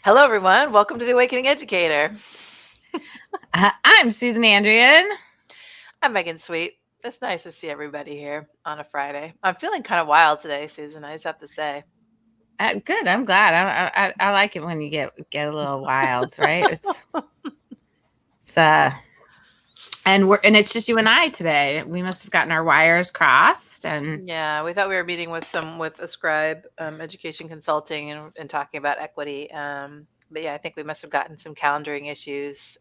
Hello, everyone. Welcome to the Awakening Educator. I'm Susan Andrian. I'm Megan Sweet. It's nice to see everybody here on a Friday. I'm feeling kind of wild today, Susan. I just have to say. Good. I'm glad. I like it when you get a little wild, right? It's and it's just you and I today. We must have gotten our wires crossed, and Yeah, we thought we were meeting with Ascribe Education Consulting and talking about equity. But yeah, I think we must have gotten some calendaring issues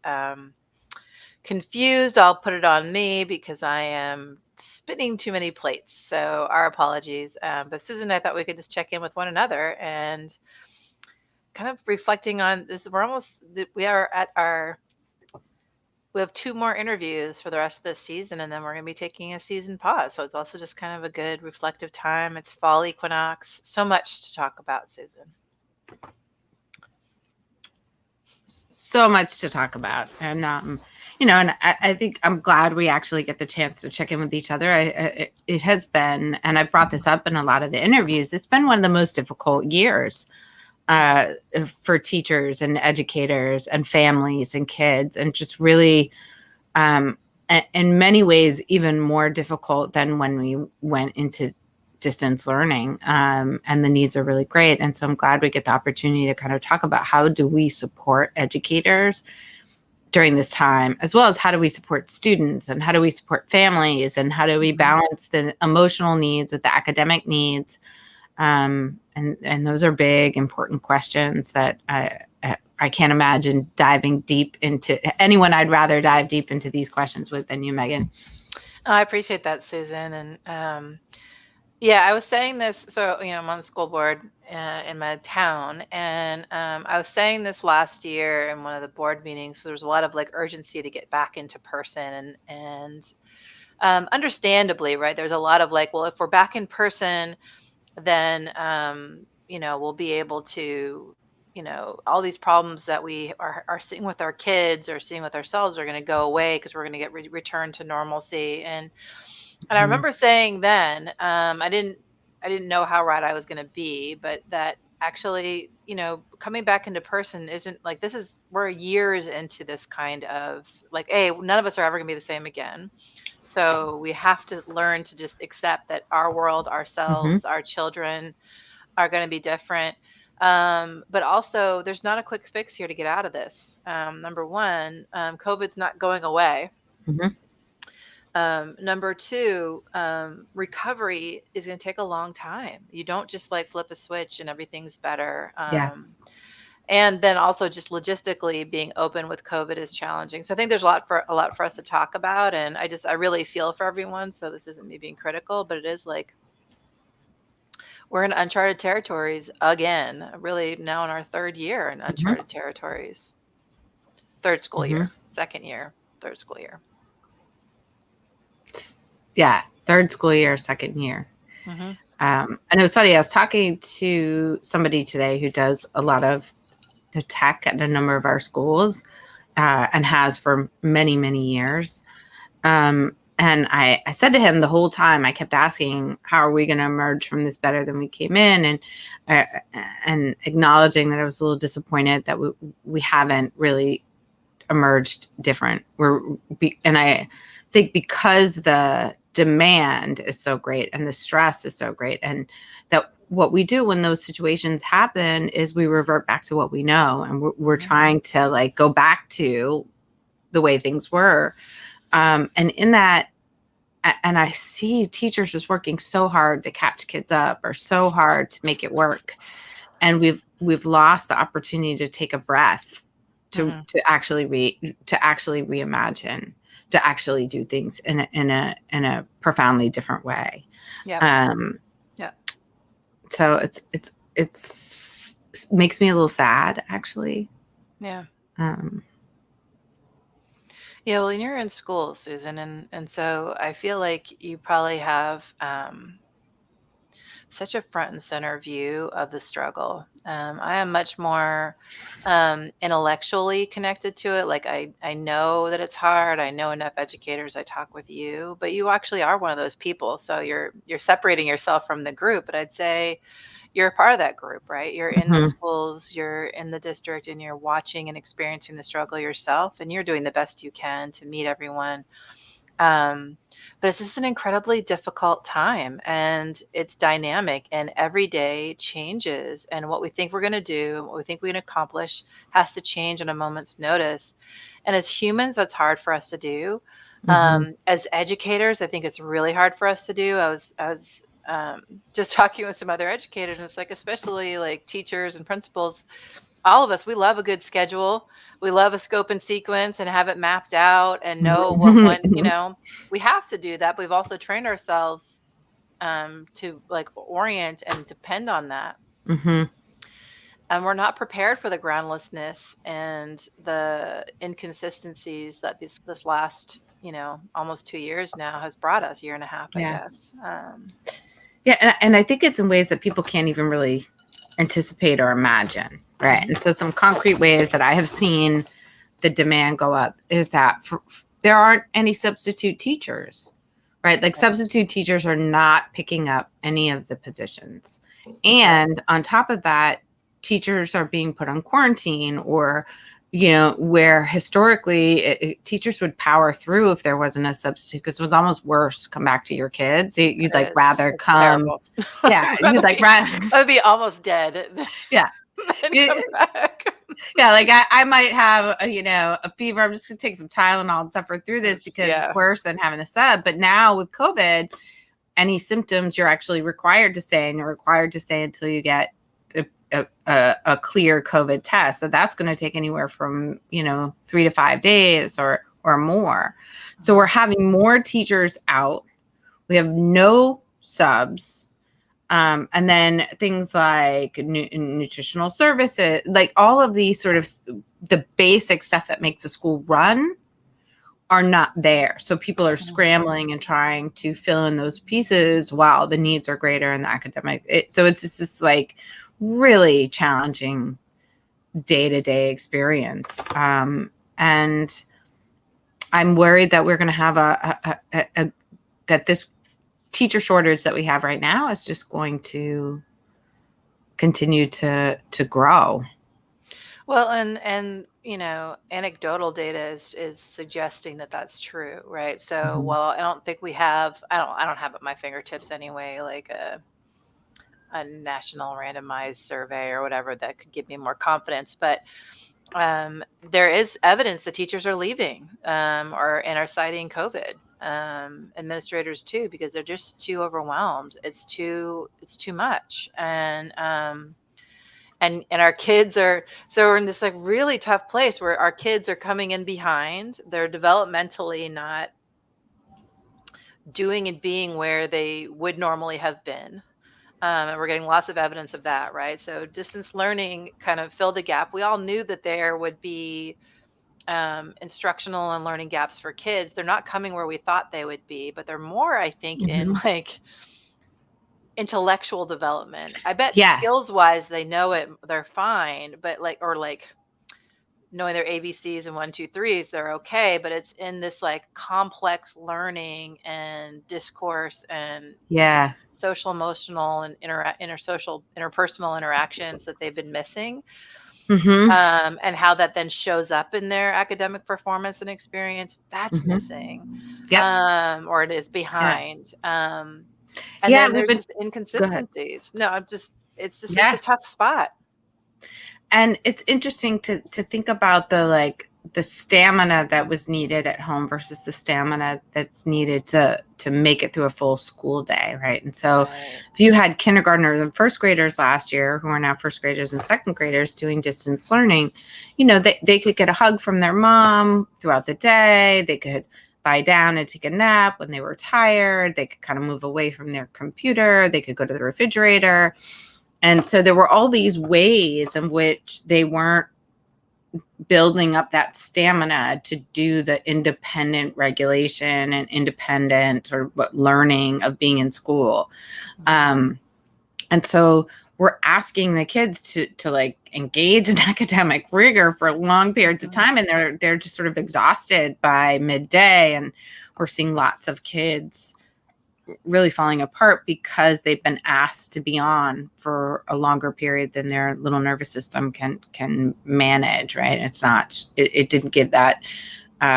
confused. I'll put it on me because I am spinning too many plates. So our apologies. But Susan and I thought we could just check in with one another and kind of reflecting on this. We are at our, we have two more interviews for the rest of this season, and then we're going to be taking a season pause. So it's also just kind of a good reflective time. It's fall equinox. So much to talk about, Susan. so much to talk about. And I think I'm glad we actually get the chance to check in with each other. It has been, and I brought this up in a lot of the interviews. It's been one of the most difficult years uh, for teachers and educators and families and kids, and just really, in many ways, even more difficult than when we went into distance learning. And the needs are really great. And so I'm glad we get the opportunity to kind of talk about how do we support educators during this time, as well as how do we support students and how do we support families and how do we balance the emotional needs with the academic needs. And those are big, important questions that I can't imagine diving deep into. Anyone I'd rather dive deep into these questions with than you, Megan. Oh, I appreciate that, Susan. And yeah, I was saying this. So, I'm on the school board in my town, and I was saying this last year in one of the board meetings. So there's a lot of like urgency to get back into person, and understandably, right? There's a lot of like, well, if we're back in person, then we'll be able to, all these problems that we are seeing with our kids or seeing with ourselves are going to go away because we're going to get returned to normalcy. And I Mhm. remember saying then, I didn't know how right I was going to be, but that actually, coming back into person isn't like we're years into this kind of like, hey, none of us are ever going to be the same again. So we have to learn to just accept that our world, Mhm. ourselves, our children are going to be different. But also, there's not a quick fix here to get out of this. Number one, COVID's not going away. Mhm. Number two, recovery is going to take a long time. You don't just like flip a switch and everything's better. Yeah. And then also just logistically being open with COVID is challenging. So I think there's a lot for us to talk about, and I really feel for everyone. So this isn't me being critical, but it is like we're in uncharted territories again. Really now in our third year in Mhm. uncharted territories. Third school Mhm. year, second year, third school year. Yeah. Third school year, second year. Hmm. And it was funny. I was talking to somebody today who does a lot of the tech at a number of our schools, and has for many, many years. And I said to him the whole time, I kept asking, how are we going to emerge from this better than we came in? Uh, and acknowledging that I was a little disappointed that we haven't really emerged different. And I think because the demand is so great and the stress is so great, and that what we do when those situations happen is we revert back to what we know, and we're trying to like go back to the way things were. And in that, and I see teachers just working so hard to catch kids up or so hard to make it work, and we've lost the opportunity to take a breath, to Hmm. actually reimagine, to actually do things in a profoundly different way. Yep. um Yep. so it's makes me a little sad, actually. Yeah. um Yeah, well, and you're in school, Susan, and so I feel like you probably have such a front and center view of the struggle. I am much more intellectually connected to it. Like I know that it's hard. I know enough educators. I talk with you, but you actually are one of those people. So you're separating yourself from the group. But I'd say you're a part of that group, right? You're in the Mhm. schools, you're in the district, and you're watching and experiencing the struggle yourself, and you're doing the best you can to meet everyone. But it's just an incredibly difficult time, and it's dynamic, and every day changes. And what we think we're going to do, and what we think we can accomplish, has to change on a moment's notice. And as humans, that's hard for us to do. Mhm. As educators, I think it's really hard for us to do. I was just talking with some other educators, and it's like, especially like teachers and principals, all of us, we love a good schedule. We love a scope and sequence and have it mapped out and know what one, we have to do that. But we've also trained ourselves to like orient and depend on that. Mhm. And we're not prepared for the groundlessness and the inconsistencies that this last, almost 2 years now has brought us, year and a half, I Yeah. guess. Yeah, and I think it's in ways that people can't even really anticipate or imagine, right? And so some concrete ways that I have seen the demand go up is that there aren't any substitute teachers, right? Like substitute teachers are not picking up any of the positions. And on top of that, teachers are being put on quarantine, or where historically teachers would power through if there wasn't a substitute, because it was almost worse come back to your kids. You'd like rather It's come. terrible. Yeah, you'd like rather. I'd be almost dead. Yeah. And come back. Yeah, like I might have a fever. I'm just gonna take some Tylenol and suffer through this because it's worse than having a sub. But now with COVID, any symptoms, you're actually required to stay, and you're required to stay until you get a clear COVID test. So that's going to take anywhere from 3 to 5 days or more. So we're having more teachers out. We have no subs. And then things like nutritional services, like all of these sort of the basic stuff that makes a school run are not there. So people are scrambling and trying to fill in those pieces while the needs are greater in the academic. So it's just this like really challenging day-to-day experience. And I'm worried that we're going to have that this teacher shortage that we have right now is just going to continue to grow. Well, and anecdotal data is suggesting that that's true, right? So, while I don't think we have, I don't have at my fingertips anyway, like a national randomized survey or whatever that could give me more confidence, but there is evidence that teachers are leaving and are citing COVID. Administrators too, because they're just too overwhelmed. It's too much, and our kids are, so we're in this like really tough place where our kids are coming in behind. They're developmentally not doing and being where they would normally have been. And we're getting lots of evidence of that, right? So distance learning kind of filled a gap. We all knew that there would be instructional and learning gaps for kids. They're not coming where we thought they would be, but they're more, I think, in like intellectual development. I bet skills wise, they know it, they're fine, but like knowing their ABCs and 1, 2, 3s, they're okay. But it's in this like complex learning and discourse and social, emotional, and interpersonal interactions that they've been missing. And how that then shows up in their academic performance and experience, that's missing. Or it is behind. And then there's just inconsistencies. No, it's a tough spot. And it's interesting to think about the stamina that was needed at home versus the stamina that's needed to make it through a full school day, right? And so if you had kindergartners and first graders last year who are now first graders and second graders doing distance learning, they could get a hug from their mom throughout the day. They could lie down and take a nap when they were tired. They could kind of move away from their computer. They could go to the refrigerator. And so there were all these ways in which they weren't building up that stamina to do the independent regulation and independent sort of learning of being in school. And so we're asking the kids to like engage in academic rigor for long periods of time, and they're just sort of exhausted by midday. And we're seeing lots of kids really falling apart because they've been asked to be on for a longer period than their little nervous system can manage, right? It's not, it didn't give that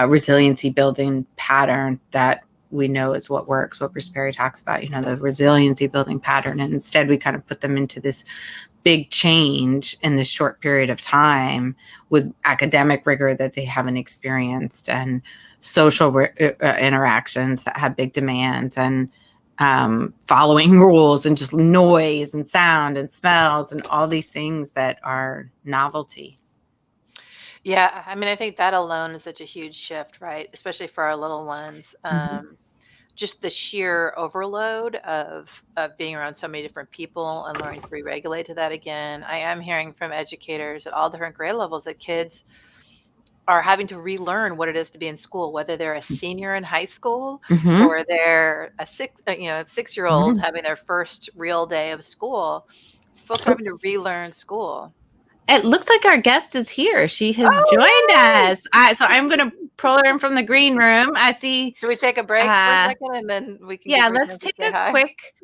resiliency building pattern that we know is what works, what Bruce Perry talks about, the resiliency building pattern. And instead we kind of put them into this big change in this short period of time with academic rigor that they haven't experienced, and social interactions that have big demands, and following rules, and just noise and sound and smells and all these things that are novelty. Yeah, I mean, I think that alone is such a huge shift, right? Especially for our little ones. Just the sheer overload of being around so many different people and learning to re-regulate to that again. I am hearing from educators at all different grade levels that kids are having to relearn what it is to be in school, whether they're a senior in high school or they're a 6-year-old having their first real day of school. Folks are having to relearn school. It looks like our guest is here. She has joined us. So I'm going to pull her in from the green room. I see. Should we take a break for a second and then we can? Yeah, let's take a quick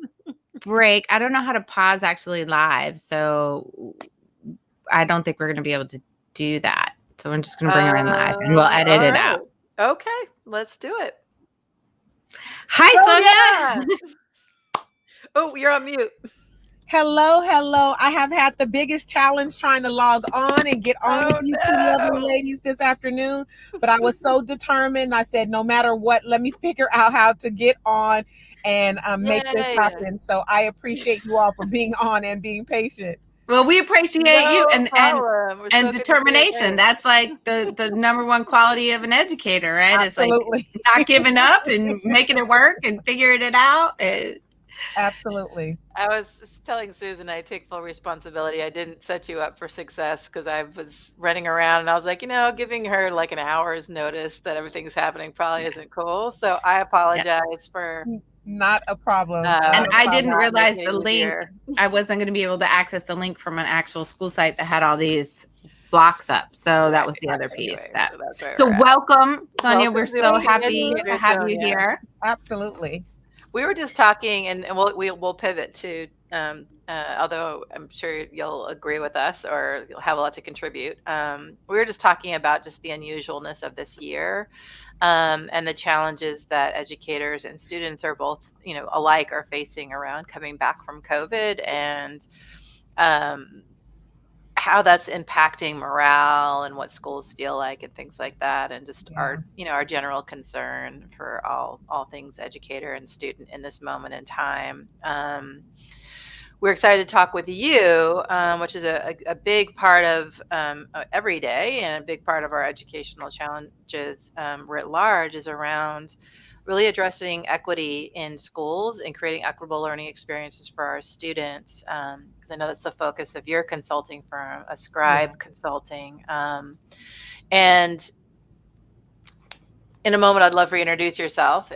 break. I don't know how to pause actually live, so I don't think we're going to be able to do that. So I'm just going to bring her in live, and we'll edit it out. Okay, let's do it. Hi, Sonia. Yeah. Oh, you're on mute. Hello. I have had the biggest challenge trying to log on and get on with you two lovely ladies this afternoon, but I was so determined. I said, no matter what, let me figure out how to get on and make this happen. So I appreciate you all for being on and being patient. Well, we appreciate you and determination. That's like the number one quality of an educator, right? Absolutely. It's like not giving up and making it work and figuring it out. Absolutely. I was telling Susan I take full responsibility. I didn't set you up for success because I was running around and I was like, giving her like an hour's notice that everything's happening probably isn't cool. So I apologize for... Not a problem. And I didn't realize the link. I wasn't going to be able to access the link from an actual school site that had all these blocks up. So that was the other piece. So welcome, Sonia. We're so happy to have you here. Absolutely. We were just talking, and we'll pivot to, although I'm sure you'll agree with us or you'll have a lot to contribute. We were just talking about just the unusualness of this year. And the challenges that educators and students are both, alike are facing around coming back from COVID, and how that's impacting morale and what schools feel like and things like that, and just our general concern for all things educator and student in this moment in time. We're excited to talk with you, which is a big part of every day, and a big part of our educational challenges writ large is around really addressing equity in schools and creating equitable learning experiences for our students. I know that's the focus of your consulting firm, Ascribe Consulting. And in a moment, I'd love for you to introduce yourself.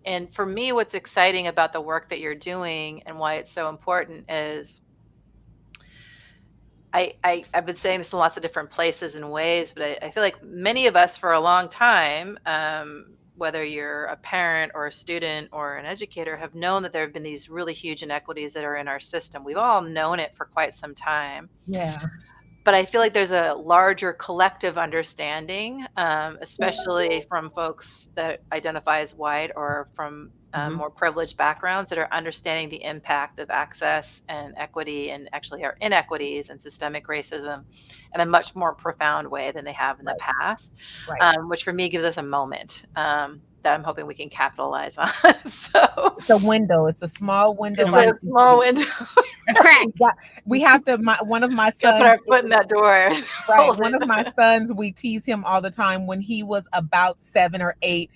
And for me, what's exciting about the work that you're doing and why it's so important is I've been saying this in lots of different places and ways, but I feel like many of us for a long time, whether you're a parent or a student or an educator, have known that there have been these really huge inequities that are in our system. We've all known it for quite some time. Yeah. But I feel like there's a larger collective understanding, especially from folks that identify as white or from more privileged backgrounds, that are understanding the impact of access and equity, and actually our inequities and systemic racism in a much more profound way than they have in the past, which for me gives us a moment that I'm hoping we can capitalize on. So it's a window. It's a small window. It's a small window. A crack. We have to. One of my sons. Put our foot in that door. Right. One of my sons, we tease him all the time. When he was about 7 or 8,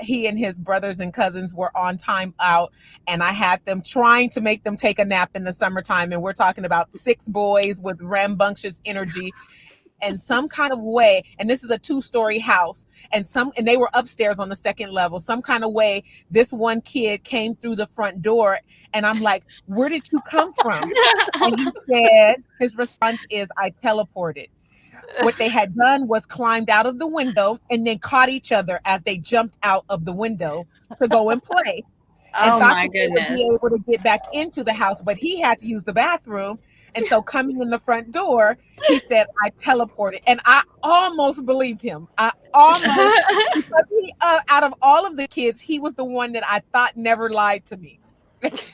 he and his brothers and cousins were on time out, and I had them trying to make them take a nap in the summertime. And we're talking about 6 boys with rambunctious energy. And some kind of way, and this is a 2-story house, and they were upstairs on the 2nd level. Some kind of way, this one kid came through the front door, and I'm like, "Where did you come from?" And he said, his response is, "I teleported." what they had done was climbed out of the window and then caught each other as they jumped out of the window to go and play, and Oh thought my that they would goodness. be able to get back into the house, but he had to use the bathroom. And so coming in the front door, he said, I teleported. And I almost believed him. I almost, because out of all of the kids, he was the one that I thought never lied to me.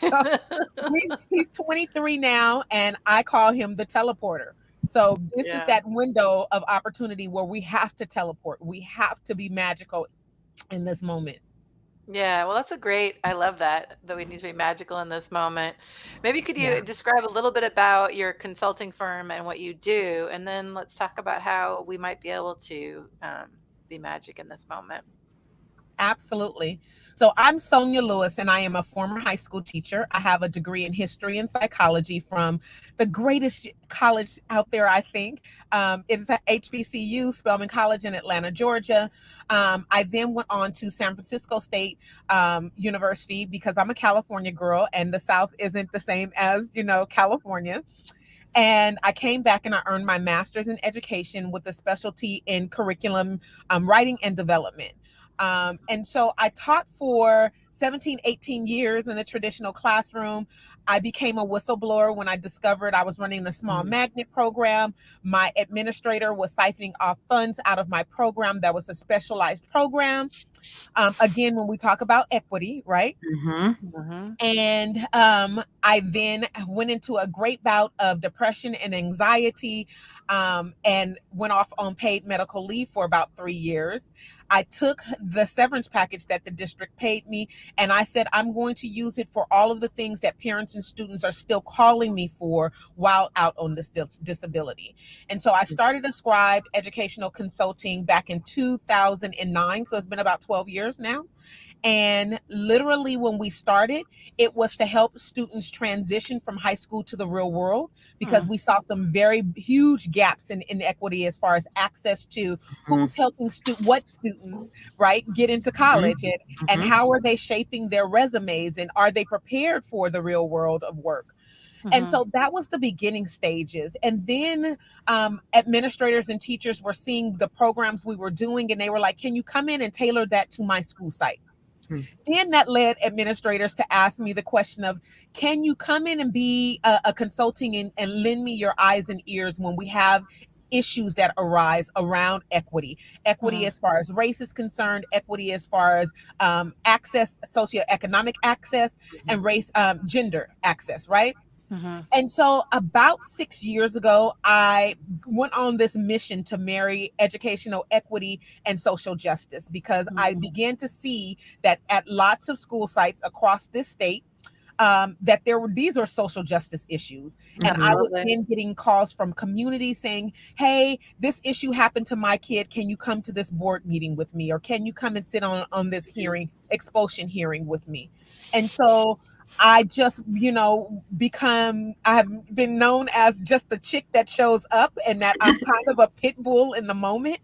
So he's 23 now, and I call him the teleporter. So this is that window of opportunity where we have to teleport. We have to be magical in this moment. Yeah, well, I love that we need to be magical in this moment. Maybe could Yeah. you describe a little bit about your consulting firm and what you do, and then let's talk about how we might be able to be magic in this moment. Absolutely. So I'm Sonia Lewis, and I am a former high school teacher. I have a degree in history and psychology from the greatest college out there, I think. It's at HBCU, Spelman College in Atlanta, Georgia. I then went on to San Francisco State University because I'm a California girl, and the South isn't the same as, California. And I came back and I earned my master's in education with a specialty in curriculum writing and development. And so I taught for 17, 18 years in the traditional classroom. I became a whistleblower when I discovered I was running a small magnet program. My administrator was siphoning off funds out of my program that was a specialized program. Again, when we talk about equity, right? And I then went into a great bout of depression and anxiety, and went off on paid medical leave for about 3 years. I took the severance package that the district paid me, and I said, I'm going to use it for all of the things that parents and students are still calling me for while out on this disability. And so I started Ascribe Educational Consulting back in 2009. So it's been about 12 years now. And literally when we started, it was to help students transition from high school to the real world, because we saw some very huge gaps in inequity as far as access to who's helping what students, right, get into college, and how are they shaping their resumes, and are they prepared for the real world of work. And so that was the beginning stages. And then administrators and teachers were seeing the programs we were doing, and they were like, can you come in and tailor that to my school site? Then that led administrators to ask me the question of, can you come in and be a consulting and lend me your eyes and ears when we have issues that arise around equity as far as race is concerned, equity as far as access, socioeconomic access, and race, gender access, right? And so about 6 years ago, I went on this mission to marry educational equity and social justice, because I began to see that at lots of school sites across this state, that these are social justice issues. And I was then getting calls from communities saying, hey, this issue happened to my kid. Can you come to this board meeting with me? Or can you come and sit on this expulsion hearing with me? And so I just, I have been known as just the chick that shows up, and that I'm kind of a pit bull in the moment.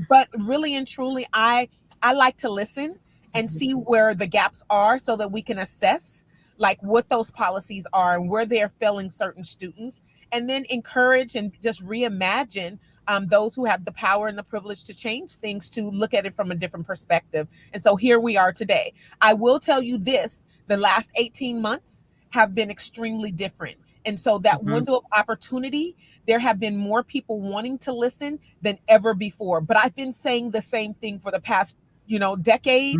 But really and truly, I like to listen and see where the gaps are, so that we can assess like what those policies are and where they're failing certain students, and then encourage and just reimagine those who have the power and the privilege to change things, to look at it from a different perspective. And so here we are today. I will tell you this, the last 18 months have been extremely different. And so that window of opportunity, there have been more people wanting to listen than ever before. But I've been saying the same thing for the past, decade,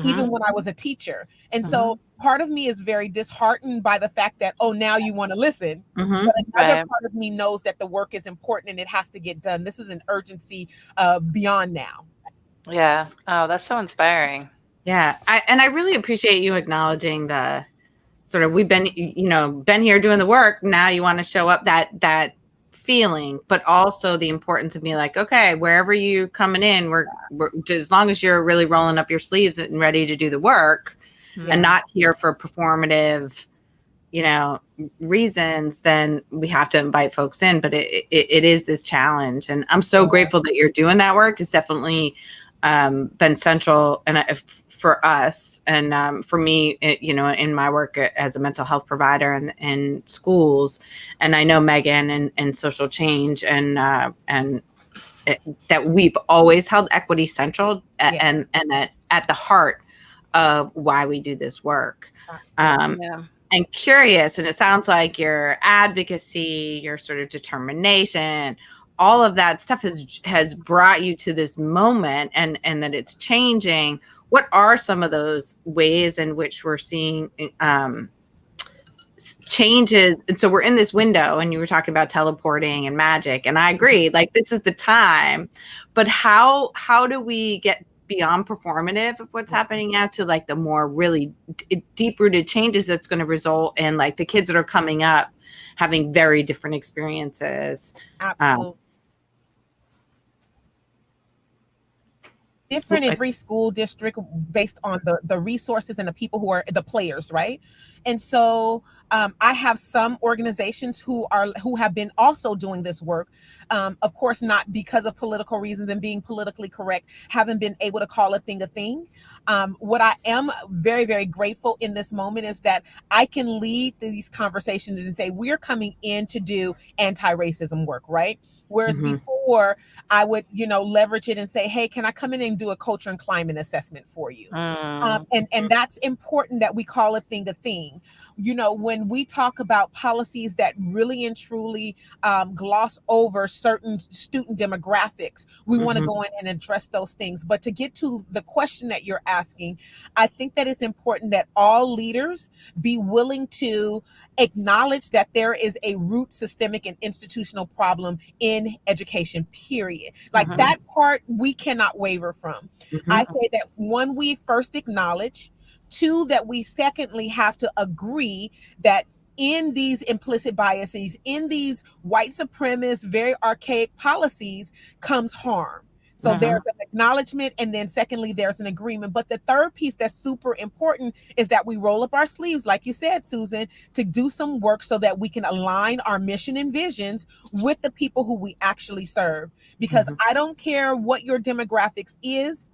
even when I was a teacher. And so part of me is very disheartened by the fact that, oh, now you want to listen. But another part of me knows that the work is important and it has to get done. This is an urgency beyond now. Yeah. Oh, that's so inspiring. Yeah. I really appreciate you acknowledging the sort of, we've been here doing the work. Now you want to show up that feeling, but also the importance of being like, okay, wherever you coming in, we're as long as you're really rolling up your sleeves and ready to do the work, and not here for performative, reasons, then we have to invite folks in. But it is this challenge, and I'm so grateful that you're doing that work. It's definitely been central and for us and for me, in my work as a mental health provider in schools, and I know Megan and social change and that we've always held equity central and that at the heart of why we do this work. And curious, and it sounds like your advocacy, your sort of determination, all of that stuff has brought you to this moment, and that it's changing. What are some of those ways in which we're seeing changes? And so we're in this window, and you were talking about teleporting and magic, and I agree, like this is the time. But how do we get beyond performative of what's happening now to like the more really deep rooted changes that's going to result in like the kids that are coming up having very different experiences? Absolutely. Different in every school district based on the resources and the people who are the players, right? And so I have some organizations who have been also doing this work. Of course, not because of political reasons and being politically correct, haven't been able to call a thing a thing. What I am very, very grateful in this moment is that I can lead these conversations and say, we're coming in to do anti-racism work, right? Whereas before I would, leverage it and say, hey, can I come in and do a culture and climate assessment for you? And that's important that we call a thing a thing. When we talk about policies that really and truly gloss over certain student demographics, we want to go in and address those things. But to get to the question that you're asking, I think that it's important that all leaders be willing to acknowledge that there is a root systemic and institutional problem in education, period. Like that part we cannot waver from. I say that one, we first acknowledge; two, that we secondly have to agree that in these implicit biases, in these white supremacist, very archaic policies comes harm. So there's an acknowledgement, and then secondly, there's an agreement. But the third piece that's super important is that we roll up our sleeves, like you said, Susan, to do some work so that we can align our mission and visions with the people who we actually serve. Because I don't care what your demographics is.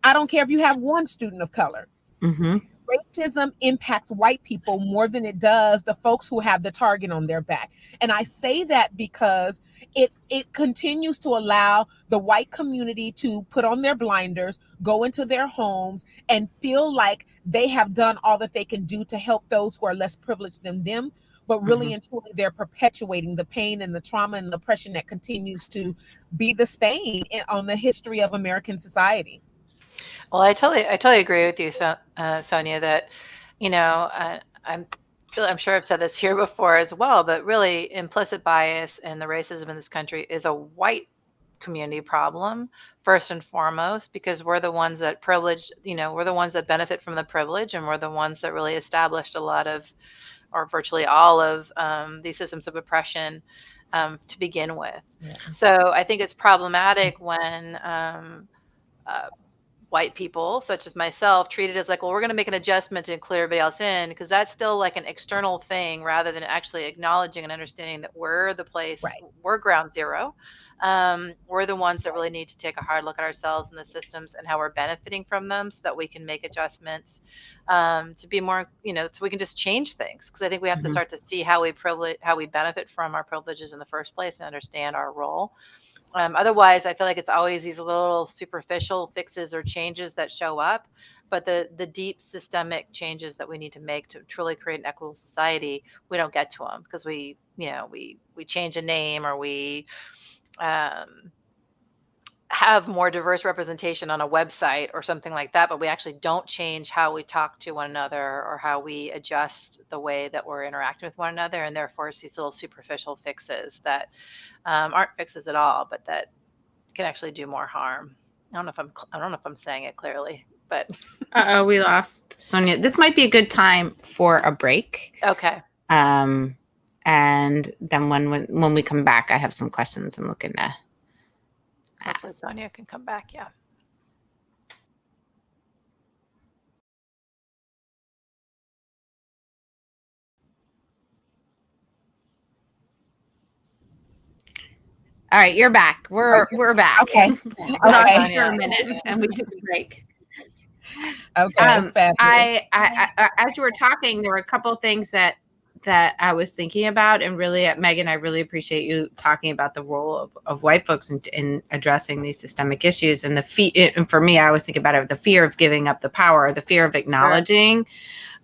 I don't care if you have one student of color. Racism impacts white people more than it does the folks who have the target on their back. And I say that because it continues to allow the white community to put on their blinders, go into their homes, and feel like they have done all that they can do to help those who are less privileged than them. But really and truly, they're perpetuating the pain and the trauma and the oppression that continues to be the stain on the history of American society. Well, I totally agree with you, Sonia, that, I'm sure I've said this here before as well, but really implicit bias and the racism in this country is a white community problem first and foremost, because we're the ones that we're the ones that benefit from the privilege, and we're the ones that really established a lot of, or virtually all of, these systems of oppression to begin with. So I think it's problematic when white people, such as myself, treat it as like, well, we're going to make an adjustment to include everybody else in, because that's still like an external thing rather than actually acknowledging and understanding that we're the place, we're ground zero. We're the ones that really need to take a hard look at ourselves and the systems and how we're benefiting from them, so that we can make adjustments to be more, so we can just change things. Because I think we have to start to see how we benefit from our privileges in the first place and understand our role. Otherwise, I feel like it's always these little superficial fixes or changes that show up, but the deep systemic changes that we need to make to truly create an equitable society, we don't get to them because we change a name, or we have more diverse representation on a website or something like that, but we actually don't change how we talk to one another or how we adjust the way that we're interacting with one another, and therefore it's these little superficial fixes that aren't fixes at all, but that can actually do more harm. I don't know if I'm saying it clearly, but we lost Sonia. This might be a good time for a break. Okay. And then when we come back, I have some questions I'm looking to ask. Hopefully Sonia can come back. Yeah. All right, you're back. We're back. Okay. We lost Okay. you for a minute, and we took a break. Okay. Fabulous. I as you were talking, there were a couple of things that I was thinking about, and really, Megan, I really appreciate you talking about the role of white folks in addressing these systemic issues. And and for me, I always think about it, the fear of giving up the power, the fear of acknowledging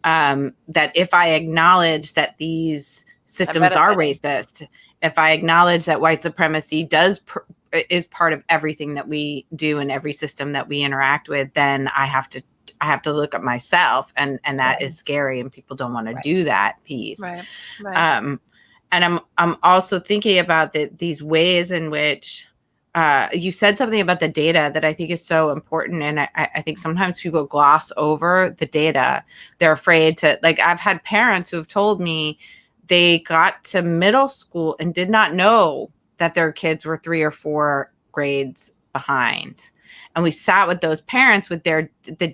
that if I acknowledge that these systems are racist, if I acknowledge that white supremacy is part of everything that we do in every system that we interact with, then I have to look at myself, and that is scary, and people don't want to do that piece. Right. And I'm also thinking about these ways in which you said something about the data that I think is so important. And I think sometimes people gloss over the data. They're afraid to, like, I've had parents who have told me they got to middle school and did not know that their kids were 3 or 4 grades behind. And we sat with those parents with the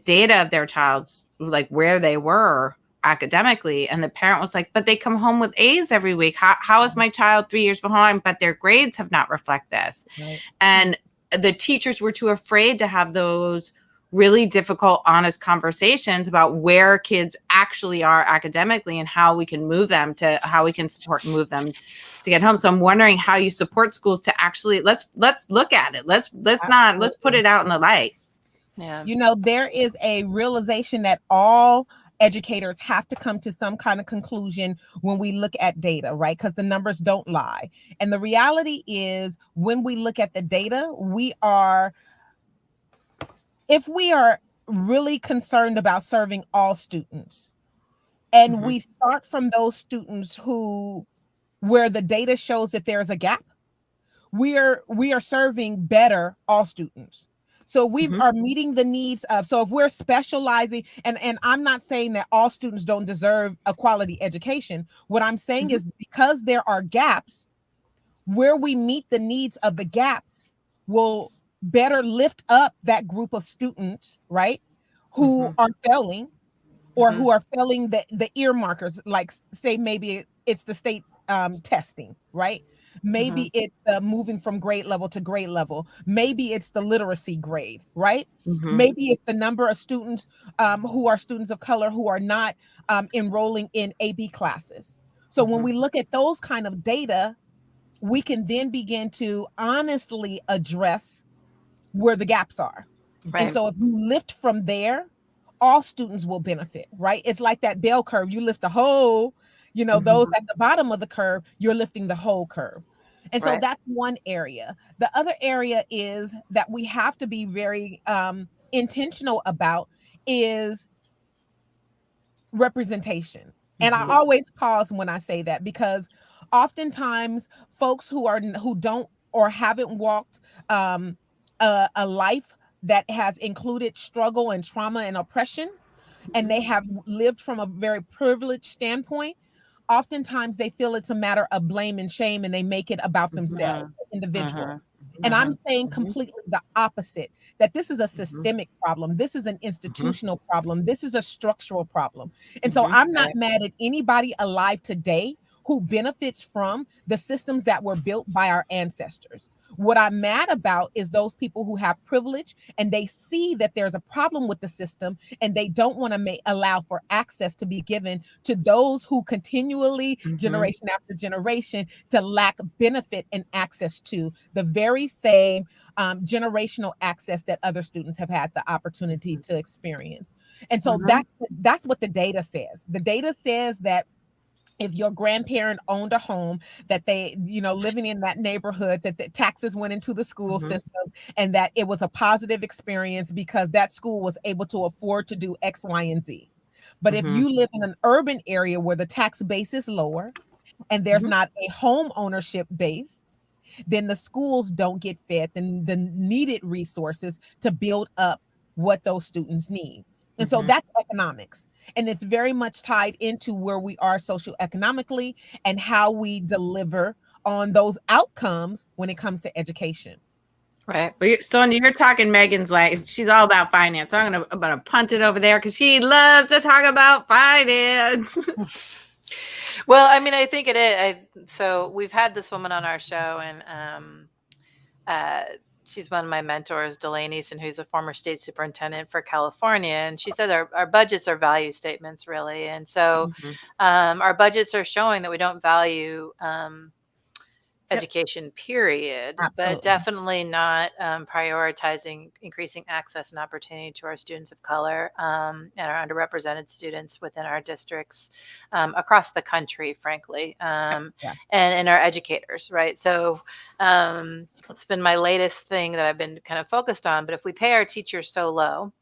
data of their child's, like, where they were academically. And the parent was like, but they come home with A's every week. How is my child 3 years behind? But their grades have not reflect this. Right. And the teachers were too afraid to have those really difficult, honest conversations about where kids actually are academically and how we can move them to, how we can support and move them to get home. So I'm wondering how you support schools to actually, let's look at it. Let's put it out in the light. Yeah. You know, there is a realization that all educators have to come to some kind of conclusion when we look at data, right? Because the numbers don't lie. And the reality is, when we look at the data, if we are really concerned about serving all students, and we start from those students where the data shows that there's a gap, we are serving better all students. So we are meeting the needs of, so if we're specializing, and I'm not saying that all students don't deserve a quality education. What I'm saying is, because there are gaps, where we meet the needs of the gaps will better lift up that group of students, right? Who are failing, or who are failing the earmarkers, like, say, maybe it's the state testing, right? Maybe it's the moving from grade level to grade level. Maybe it's the literacy grade, right? Maybe it's the number of students who are students of color who are not enrolling in AB classes. So when we look at those kind of data, we can then begin to honestly address where the gaps are. Right. And so if you lift from there, all students will benefit, right? It's like that bell curve. You lift the whole, those at the bottom of the curve, you're lifting the whole curve. And so that's one area. The other area is that we have to be very intentional about is representation. And I always pause when I say that, because oftentimes folks who don't or haven't walked a life that has included struggle and trauma and oppression, and they have lived from a very privileged standpoint, oftentimes they feel it's a matter of blame and shame, and they make it about themselves, the individual. And I'm saying completely the opposite, that this is a systemic problem. This is an institutional problem. This is a structural problem. And so I'm not mad at anybody alive today who benefits from the systems that were built by our ancestors. What I'm mad about is those people who have privilege and they see that there's a problem with the system, and they don't want to allow for access to be given to those who continually, generation after generation, to lack benefit and access to the very same generational access that other students have had the opportunity to experience. And so that's what the data says. The data says that if your grandparent owned a home, that they, living in that neighborhood, that the taxes went into the school system, and that it was a positive experience because that school was able to afford to do X, Y, and Z. But if you live in an urban area where the tax base is lower and there's not a home ownership base, then the schools don't get fed the needed resources to build up what those students need. And so that's economics. And it's very much tied into where we are socioeconomically and how we deliver on those outcomes when it comes to education. Right. But Sonia, you're talking Megan's like, she's all about finance. So I'm gonna punt it over there because she loves to talk about finance. Well, I mean, I think it is. So we've had this woman on our show, and she's one of my mentors, Delaney, and who's a former state superintendent for California. And she said our budgets are value statements, really. And so our budgets are showing that we don't value education, period, Absolutely. but definitely not prioritizing increasing access and opportunity to our students of color and our underrepresented students within our districts across the country, frankly, and our educators, right? So it's been my latest thing that I've been kind of focused on. But if we pay our teachers so low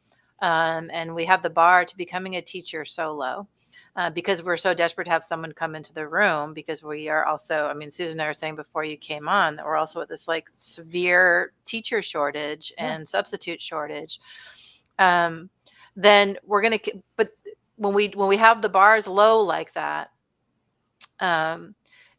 and we have the bar to becoming a teacher so low, because we're so desperate to have someone come into the room, because we are also, I mean, Susan and I were saying before you came on that we're also at this like severe teacher shortage and substitute shortage. Then we're going to, but when we have the bars low like that,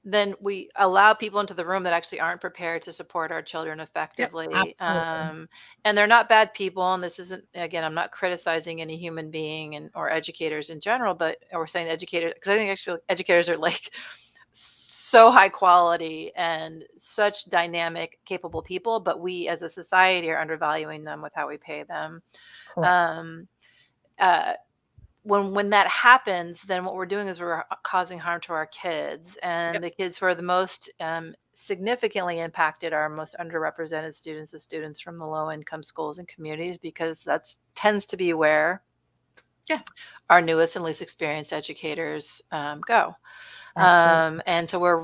then we allow people into the room that actually aren't prepared to support our children effectively. Absolutely. And they're not bad people. And this isn't, again, I'm not criticizing any human being or educators in general, but we're saying educators, because I think actually educators are like so high quality and such dynamic, capable people, but we as a society are undervaluing them with how we pay them. Correct. When that happens, then what we're doing is we're causing harm to our kids, and the kids who are the most significantly impacted are most underrepresented students, the students from the low income schools and communities, because that tends to be where our newest and least experienced educators go. And so we're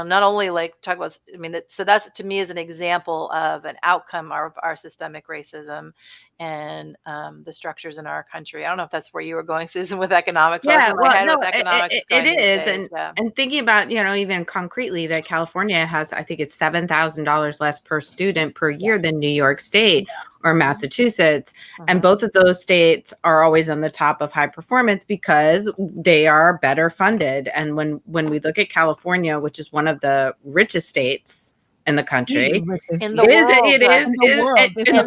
not only like talk about, I mean, so that's to me is an example of an outcome of our systemic racism and the structures in our country. I don't know if that's where you were going, Susan, with economics. Yeah, Well, no, economics it is. And thinking about, even concretely that California has, I think it's $7,000 less per student per year than New York State or Massachusetts. And both of those states are always on the top of high performance because they are better funded. And when we look at California, which is one of the richest states in the country, in the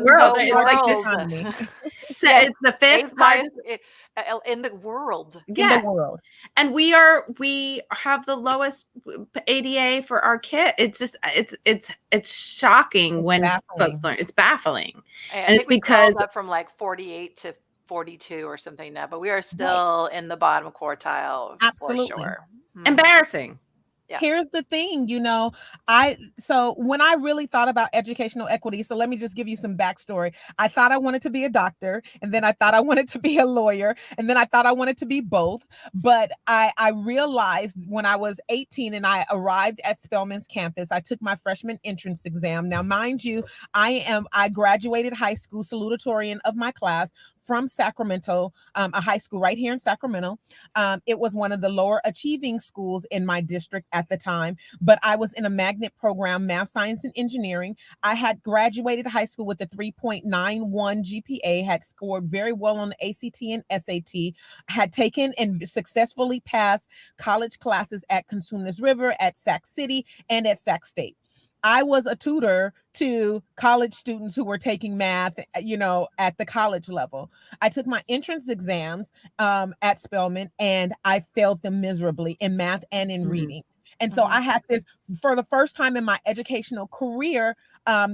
world, it's the fifth largest in the world. Yeah. In the world. And we have the lowest ADA for our kid. It's just it's shocking when folks learn. It's baffling. And it's because up from like 48 to 42 or something now, but we are still in the bottom quartile. Absolutely. For sure. Embarrassing. Here's the thing, so when I really thought about educational equity, so let me just give you some backstory. I thought I wanted to be a doctor, and then I thought I wanted to be a lawyer, and then I thought I wanted to be both. But I realized when I was 18 and I arrived at Spelman's campus, I took my freshman entrance exam. Now, mind you, I graduated high school salutatorian of my class from Sacramento, a high school right here in Sacramento. It was one of the lower achieving schools in my district at the time, but I was in a magnet program, math, science, and engineering. I had graduated high school with a 3.91 GPA, had scored very well on the ACT and SAT, had taken and successfully passed college classes at Consumers River, at Sac City, and at Sac State. I was a tutor to college students who were taking math, at the college level. I took my entrance exams at Spelman, and I failed them miserably in math and in reading. And so I had this, for the first time in my educational career,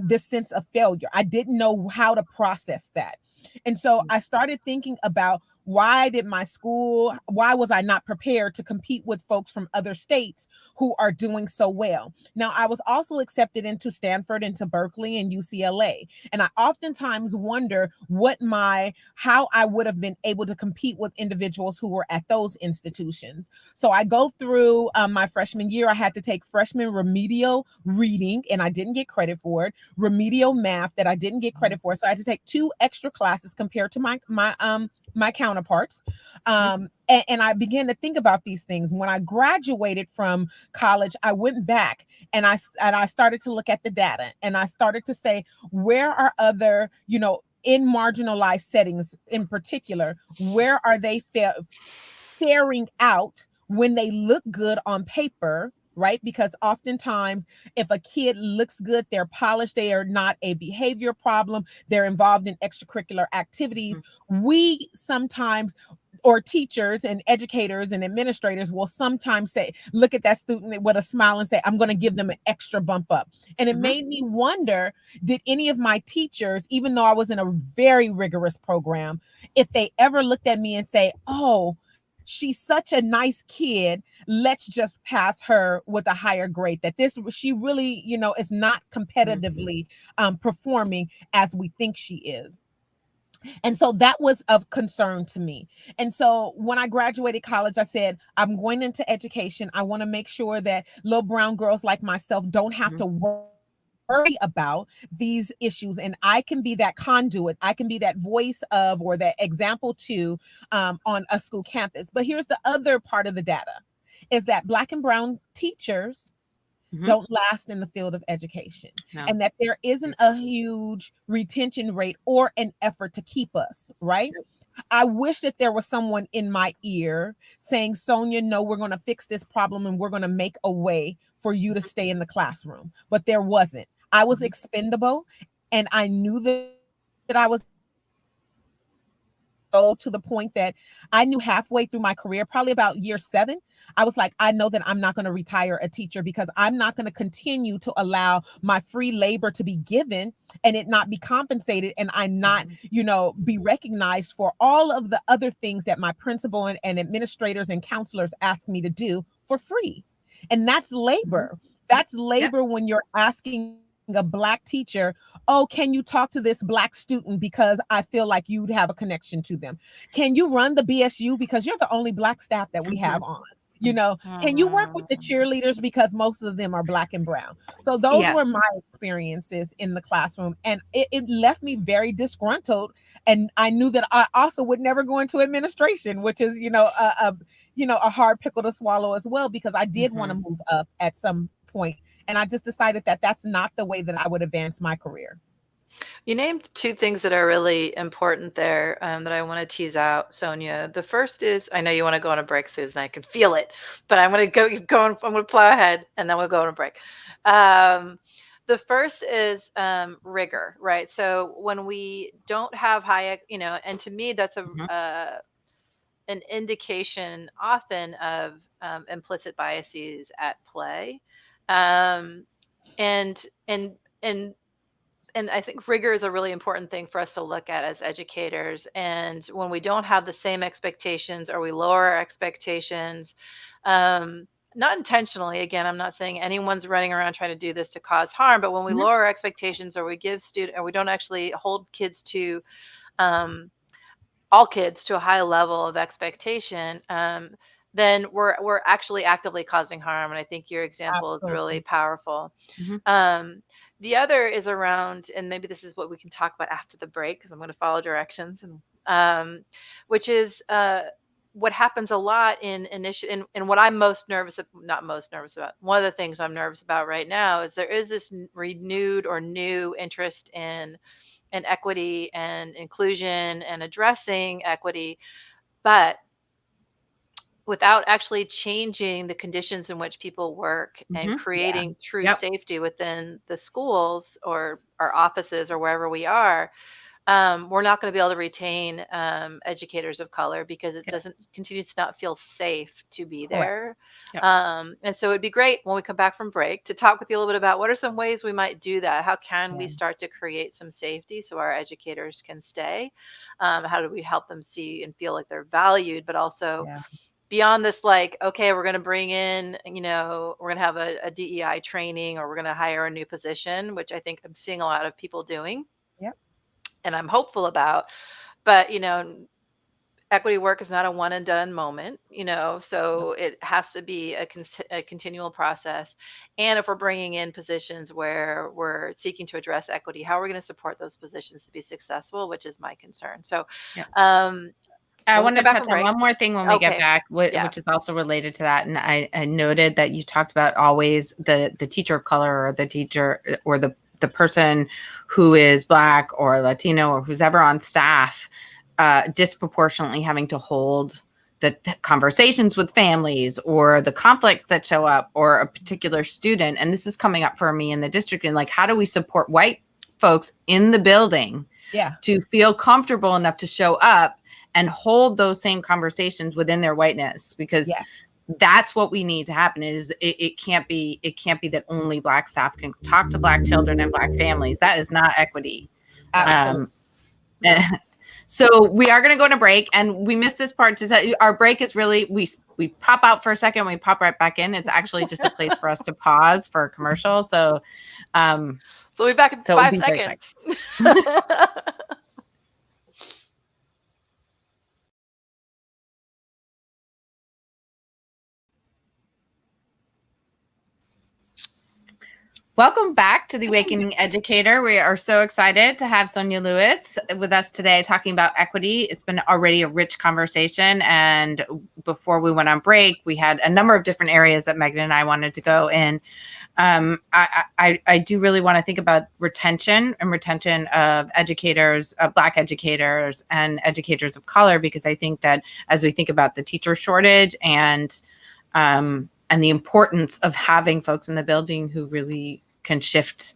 this sense of failure. I didn't know how to process that. And so I started thinking about why was I not prepared to compete with folks from other states who are doing so well? Now, I was also accepted into Stanford, into Berkeley, and UCLA. And I oftentimes wonder how I would have been able to compete with individuals who were at those institutions. So I go through my freshman year. I had to take freshman remedial reading, and I didn't get credit for it. Remedial math that I didn't get credit for. So I had to take 2 extra classes compared to my counterparts. And I began to think about these things. When I graduated from college, I went back and I started to look at the data, and I started to say, where are other, in marginalized settings in particular, where are they faring out when they look good on paper? Right? Because oftentimes, if a kid looks good, they're polished, they are not a behavior problem, they're involved in extracurricular activities. We sometimes or teachers and educators and administrators will sometimes say, look at that student with a smile and say, I'm going to give them an extra bump up. And it made me wonder, did any of my teachers, even though I was in a very rigorous program, if they ever looked at me and say, oh, she's such a nice kid, let's just pass her with a higher grade, that she really, is not competitively performing as we think she is. And so that was of concern to me. And so when I graduated college, I said, I'm going into education. I want to make sure that little brown girls like myself don't have to worry about these issues, and I can be that conduit. I can be that voice of, or that example to, on a school campus. But here's the other part of the data, is that Black and brown teachers don't last in the field of education, and that there isn't a huge retention rate or an effort to keep us, right? I wish that there was someone in my ear saying, Sonia, no, we're going to fix this problem and we're going to make a way for you to stay in the classroom. But there wasn't. I was expendable, and I knew that I was to the point that I knew halfway through my career, probably about year 7, I was like, I know that I'm not going to retire a teacher, because I'm not going to continue to allow my free labor to be given and it not be compensated, and I not, be recognized for all of the other things that my principal and administrators and counselors ask me to do for free. And that's labor. That's labor when you're asking a Black teacher, oh, can you talk to this Black student because I feel like you'd have a connection to them? Can you run the BSU because you're the only Black staff that we have on? Can you work with the cheerleaders because most of them are Black and brown? So those were my experiences in the classroom, and it left me very disgruntled. And I knew that I also would never go into administration, which is, a hard pickle to swallow as well, because I did want to move up at some point. And I just decided that that's not the way that I would advance my career. You named 2 things that are really important there, that I want to tease out, Sonia. The first is, I know you want to go on a break, Susan. I can feel it, but I'm going to go on. I'm going to plow ahead, and then we'll go on a break. The first is rigor, right? So when we don't have high, and to me, that's an indication often of implicit biases at play. And I think rigor is a really important thing for us to look at as educators. And when we don't have the same expectations, or we lower our expectations, not intentionally, again, I'm not saying anyone's running around trying to do this to cause harm, but when we lower our expectations, or we give or we don't actually hold kids to, all kids to a high level of expectation, then we're actually actively causing harm. And I think your example is really powerful. The other is around, and maybe this is what we can talk about after the break, because I'm going to follow directions, and which is what happens a lot in and what I'm not most nervous about. One of the things I'm nervous about right now is there is this renewed or new interest in equity and inclusion and addressing equity, but without actually changing the conditions in which people work and creating true safety within the schools or our offices or wherever we are, we're not going to be able to retain educators of color, because it continues to not feel safe to be there. And so it'd be great when we come back from break to talk with you a little bit about what are some ways we might do that. How can we start to create some safety so our educators can stay? How do we help them see and feel like they're valued, but also beyond this, like, okay, we're going to bring in, we're going to have a DEI training, or we're going to hire a new position, which I think I'm seeing a lot of people doing. And I'm hopeful about, but, equity work is not a one and done moment, so it has to be a continual process. And if we're bringing in positions where we're seeking to address equity, how are we going to support those positions to be successful, which is my concern. So, I want to touch on one more thing when we get back, which is also related to that. And I noted that you talked about always the teacher of color, or the teacher, or the person who is Black or Latino, or who's ever on staff, disproportionately having to hold the conversations with families, or the conflicts that show up, or a particular student. And this is coming up for me in the district. And like, how do we support white folks in the building to feel comfortable enough to show up and hold those same conversations within their whiteness, because that's what we need to happen. Is it can't be that only Black staff can talk to Black children and Black families. That is not equity. Absolutely. So we are going to go on a break, and we missed this part. Our break is really, we pop out for a second, we pop right back in. It's actually just a place for us to pause for a commercial. So we'll be back in 5 seconds. Welcome back to the Awakening Educator. We are so excited to have Sonia Lewis with us today talking about equity. It's been already a rich conversation. And before we went on break, we had a number of different areas that Megan and I wanted to go in. I do really want to think about retention of educators, Black educators and educators of color, because I think that as we think about the teacher shortage and the importance of having folks in the building who really can shift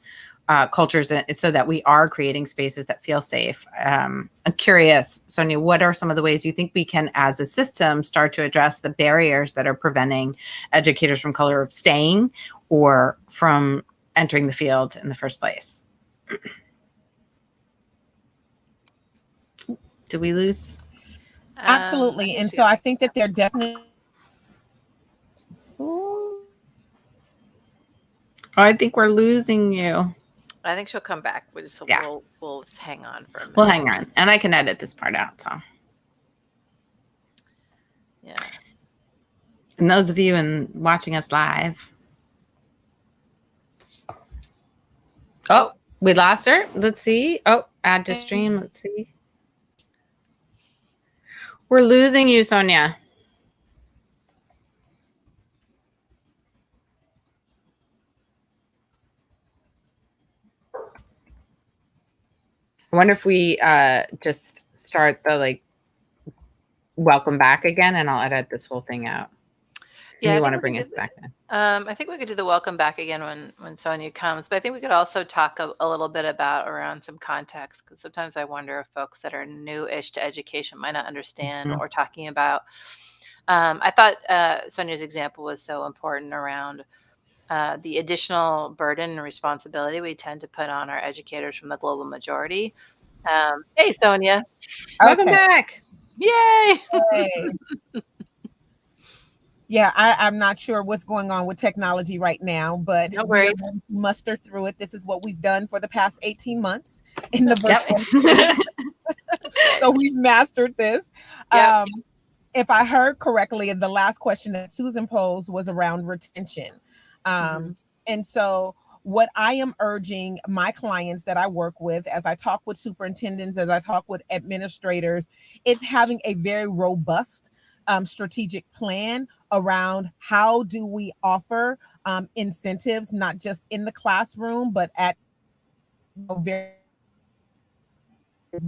cultures so that we are creating spaces that feel safe. I'm curious, Sonia, what are some of the ways you think we can, as a system, start to address the barriers that are preventing educators from color staying or from entering the field in the first place? Did we lose? Absolutely. And so I think that they're definitely... I think we're losing you. I think she'll come back. We'll hang on for a minute. We'll hang on, and I can edit this part out. So, yeah. And those of you watching us live. Oh, we lost her. Let's see. Oh, add to stream. Let's see. We're losing you, Sonia. I wonder if we just start the welcome back again, and I'll edit this whole thing out. Yeah, you want to bring us back in? I think we could do the welcome back again when Sonia comes, but I think we could also talk a little bit around some context, because sometimes I wonder if folks that are new-ish to education might not understand what we're talking about. I thought Sonia's example was so important around the additional burden and responsibility we tend to put on our educators from the global majority. Hey, Sonia. Welcome back. Yay. Yeah, I'm not sure what's going on with technology right now, but we're going to muster through it. This is what we've done for the past 18 months in the virtual. So we've mastered this. Yep. If I heard correctly, the last question that Susan posed was around retention. And so what I am urging my clients that I work with, as I talk with superintendents, as I talk with administrators, it's having a very robust strategic plan around how do we offer incentives, not just in the classroom, but at various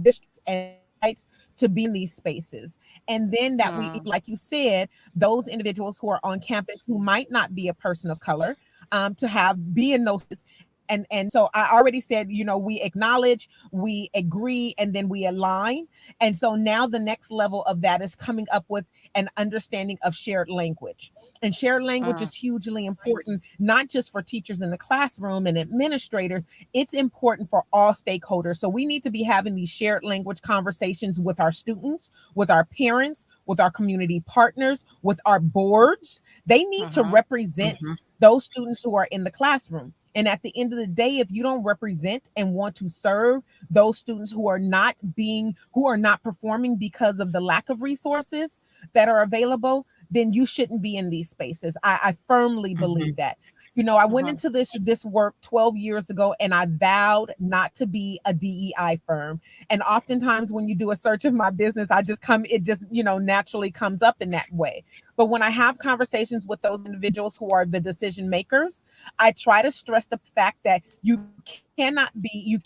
districts and sites to be in these spaces. And then that we, like you said, those individuals who are on campus who might not be a person of color, to be in those. And so I already said, we acknowledge, we agree, and then we align. And so now the next level of that is coming up with an understanding of shared language. And shared language is hugely important, not just for teachers in the classroom and administrators. It's important for all stakeholders. So we need to be having these shared language conversations with our students, with our parents, with our community partners, with our boards. They need to represent those students who are in the classroom. And at the end of the day, if you don't represent and want to serve those students who are not performing because of the lack of resources that are available, then you shouldn't be in these spaces. I firmly believe that. I went into this work 12 years ago, and I vowed not to be a DEI firm. And oftentimes when you do a search of my business, it just naturally comes up in that way. But when I have conversations with those individuals who are the decision makers, I try to stress the fact that you cannot be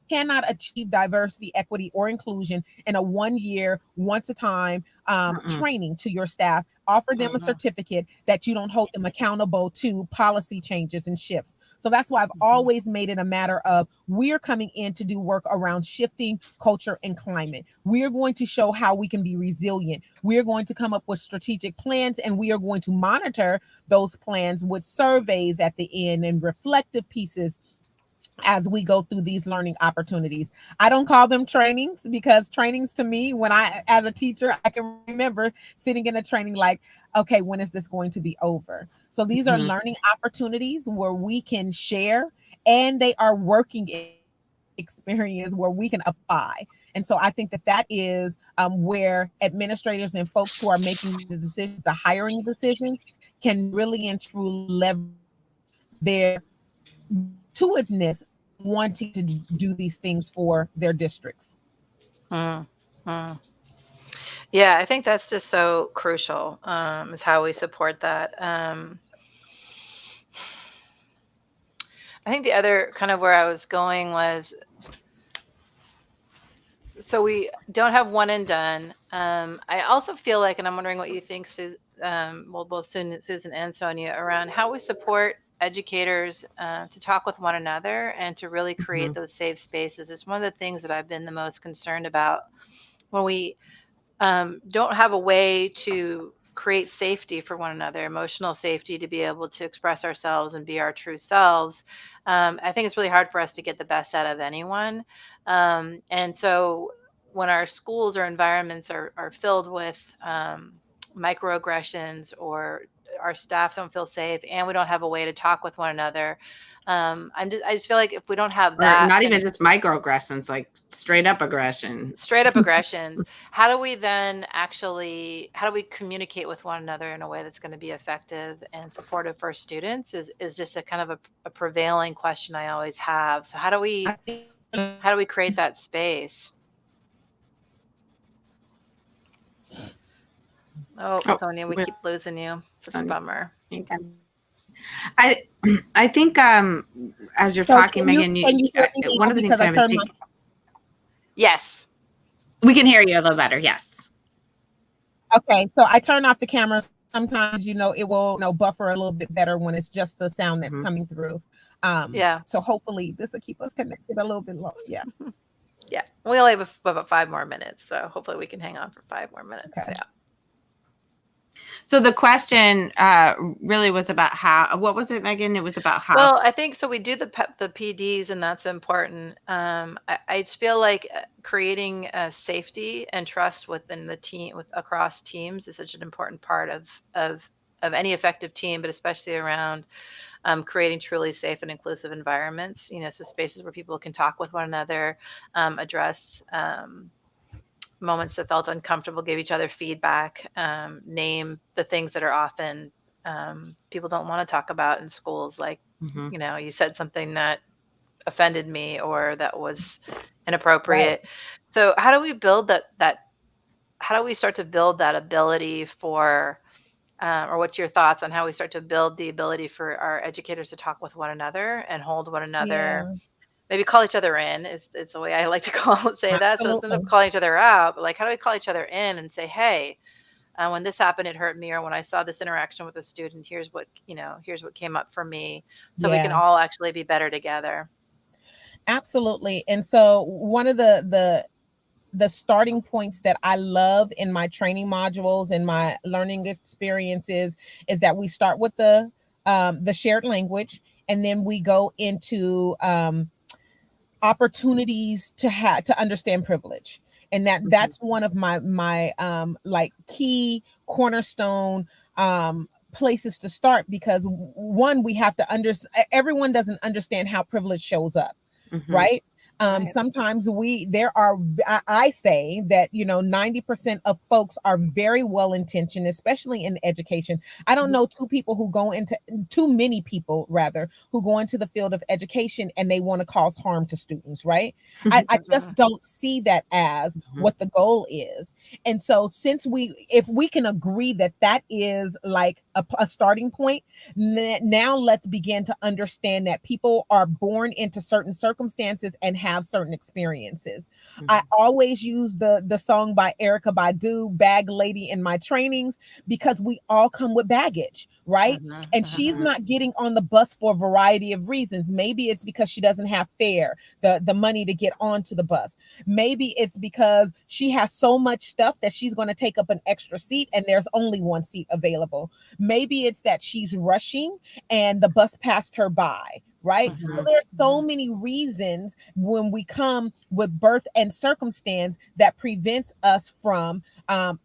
cannot achieve diversity, equity, or inclusion in a 1 year, once a time training to your staff. Offer them a certificate that you don't hold them accountable to policy changes and shifts. So that's why I've always made it a matter of, we're coming in to do work around shifting culture and climate. We are going to show how we can be resilient. We are going to come up with strategic plans, and we are going to monitor those plans with surveys at the end and reflective pieces as we go through these learning opportunities. I don't call them trainings, because trainings to me, when I, as a teacher, I can remember sitting in a training like, okay, when is this going to be over? So these are learning opportunities where we can share, and they are working experience where we can apply. And so I think that that is where administrators and folks who are making the decisions, the hiring decisions, can really and truly leverage their intuitiveness, wanting to do these things for their districts. Yeah, I think that's just so crucial, is how we support that. I think the other kind of where I was going was, so we don't have one and done. I also feel like, and I'm wondering what you think, well, both Susan and Sonia, around how we support educators to talk with one another and to really create those safe spaces. It's one of the things that I've been the most concerned about when we don't have a way to create safety for one another, emotional safety, to be able to express ourselves and be our true selves. I think it's really hard for us to get the best out of anyone. And so when our schools or environments are filled with microaggressions, or our staff don't feel safe, and we don't have a way to talk with one another, I just feel like if we don't have that, not even just microaggressions, like straight up aggressions, how do we then actually, how do we communicate with one another in a way that's going to be effective and supportive for students, is just a kind of a prevailing question I always have. So how do we create that space? Oh, Sonia, we keep losing you. It's a bummer. I think as you're talking, Megan, one of the things I think, yes, we can hear you a little better. Yes. Okay, so I turn off the camera. Sometimes, it will buffer a little bit better when it's just the sound that's coming through. Yeah. So hopefully this will keep us connected a little bit longer. Yeah. Yeah. We only have about 5 more minutes, so hopefully we can hang on for 5 more minutes. Okay. Yeah. So the question really was about what was it, Megan? It was about how. Well, I think so. We do the PDs, and that's important. I just feel like creating safety and trust within the team, across teams, is such an important part of any effective team, but especially around creating truly safe and inclusive environments. So spaces where people can talk with one another, address moments that felt uncomfortable, give each other feedback, name the things that are often people don't want to talk about in schools, like you said something that offended me or that was inappropriate. Right. So how do we build that how do we start to build that ability for or what's your thoughts on how we start to build the ability for our educators to talk with one another and hold one another? Maybe call each other in is the way I like to say that. So instead of calling each other out, but like, how do we call each other in and say, hey, when this happened, it hurt me, or when I saw this interaction with a student, here's what came up for me, so we can all actually be better together. Absolutely. And so one of the starting points that I love in my training modules and my learning experiences is that we start with the shared language, and then we go into opportunities to understand privilege. And that's one of my like key cornerstone places to start, because one, we have to everyone doesn't understand how privilege shows up, right? Sometimes I say that, 90% of folks are very well intentioned, especially in education. I don't know too many people who go into the field of education and they want to cause harm to students, right? I just don't see that as what the goal is. And so if we can agree that is like a starting point, now let's begin to understand that people are born into certain circumstances and have have certain experiences. Mhm. I always use the song by Erica Badu, Bag Lady, in my trainings, because we all come with baggage, right? Mhm, And she's mhm, not getting on the bus for a variety of reasons. Maybe it's because she doesn't have fare, the money to get onto the bus. Maybe it's because she has so much stuff that she's going to take up an extra seat and there's only one seat available. Maybe it's that she's rushing and the bus passed her by, right? So mhm, there's so mhm. many reasons when we come with birth and circumstance that prevents us from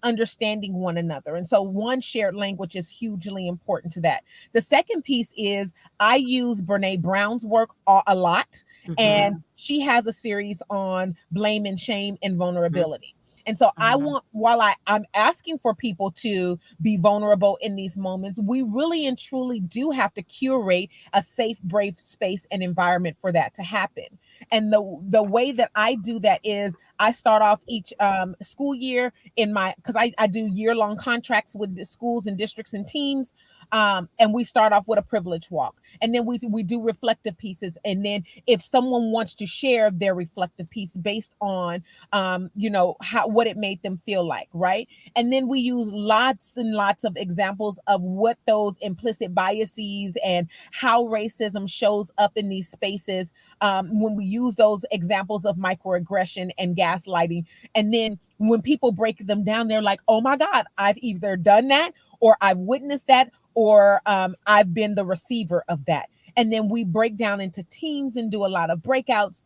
understanding one another. And so one shared language is hugely important to that. The second piece is I use Brene Brown's work a lot, and Mhm. she has a series on blame and shame and Mhm. vulnerability. And so I Mhm. want, while I'm asking for people to be vulnerable in these moments, we really and truly do have to curate a safe, brave space and environment for that to happen. And the way that I do that is I start off each school year in my, because I do year-long contracts with the schools and districts and teams. And we start off with a privilege walk. And then we do reflective pieces. And then if someone wants to share their reflective piece based on how what it made them feel like, right? And then we use lots and lots of examples of what those implicit biases and how racism shows up in these spaces, when we use those examples of microaggression and gaslighting. And then when people break them down, they're like, oh my God, I've either done that, or I've witnessed that, or I've been the receiver of that. And then we break down into teams and do a lot of breakouts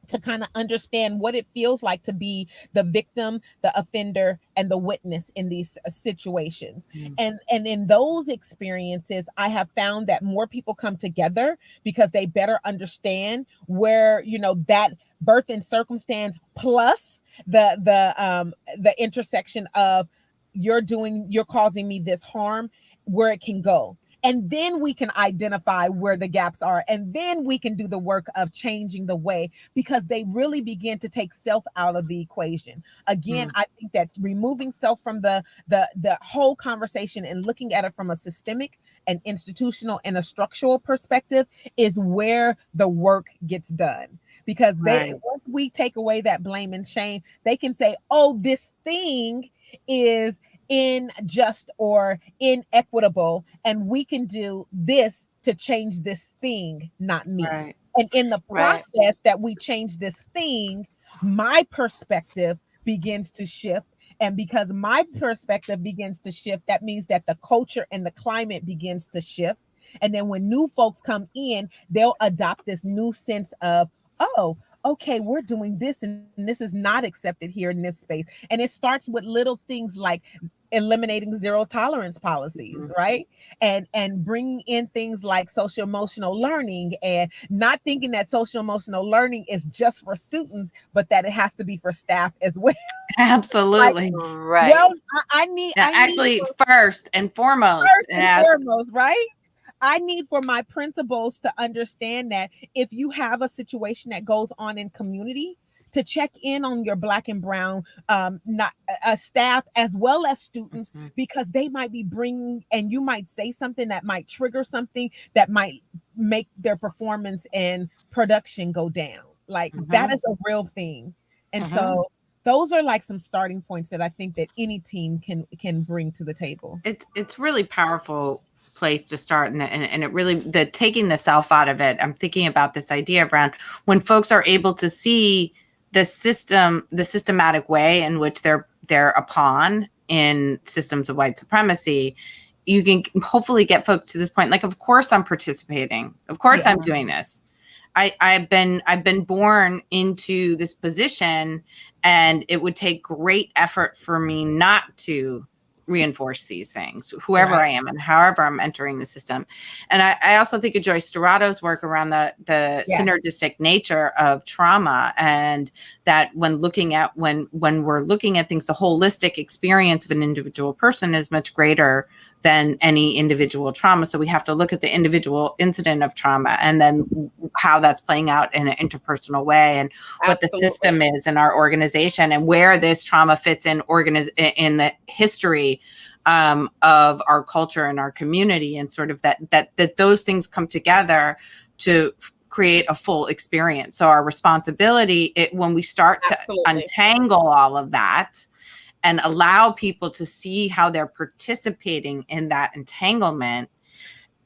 to kind of understand what it feels like to be the victim, the offender, and the witness in these situations. Mhm. And in those experiences, I have found that more people come together because they better understand where, that birth and circumstance plus the intersection of you're causing me this harm, where it can go. And then we can identify where the gaps are. And then we can do the work of changing the way, because they really begin to take self out of the equation. Again, Mhm. I think that removing self from the whole conversation and looking at it from a systemic and institutional and a structural perspective is where the work gets done. Because Right. once we take away that blame and shame, they can say, oh, this thing is unjust or inequitable, and we can do this to change this thing, not me. Right. And in the Right. process that we change this thing, my perspective begins to shift. And because my perspective begins to shift, that means that the culture and the climate begins to shift. And then when new folks come in, they'll adopt this new sense of, oh, okay, we're doing this and this is not accepted here in this space. And it starts with little things like eliminating zero tolerance policies, Mhm. right? And bringing in things like social emotional learning, and not thinking that social emotional learning is just for students, but that it has to be for staff as well. Like, Absolutely. Right. well, I need Actually, first and foremost, first it and has. foremost, right? I need for my principals to understand that if you have a situation that goes on in community, to check in on your Black and brown not staff as well as students, Mhm. because they might be bringing, and you might say something that might trigger something that might make their performance and production go down. Like, that Mhm. is a real thing. And Mhm. so those are like some starting points that I think that any team can bring to the table. It's really powerful place to start, and it really, the taking the self out of it. I'm thinking about this idea around when folks are able to see the systematic way in which they're upon in systems of white supremacy. You can hopefully get folks to this point, like, of course I'm participating, of course Yeah. I'm doing this. I've been born into this position, and it would take great effort for me not to reinforce these things, whoever Right. I am and however I'm entering the system. And I also think of Joyce Dorado's work around the Yeah. synergistic nature of trauma, and that when we're looking at things, the holistic experience of an individual person is much greater than any individual trauma. So we have to look at the individual incident of trauma, and then how that's playing out in an interpersonal way, and what the Absolutely. system is in our organization, and where this trauma fits in the history of our culture and our community, and sort of that those things come together to create a full experience. So our responsibility, when we start to untangle all of that and allow people to see how they're participating in that entanglement,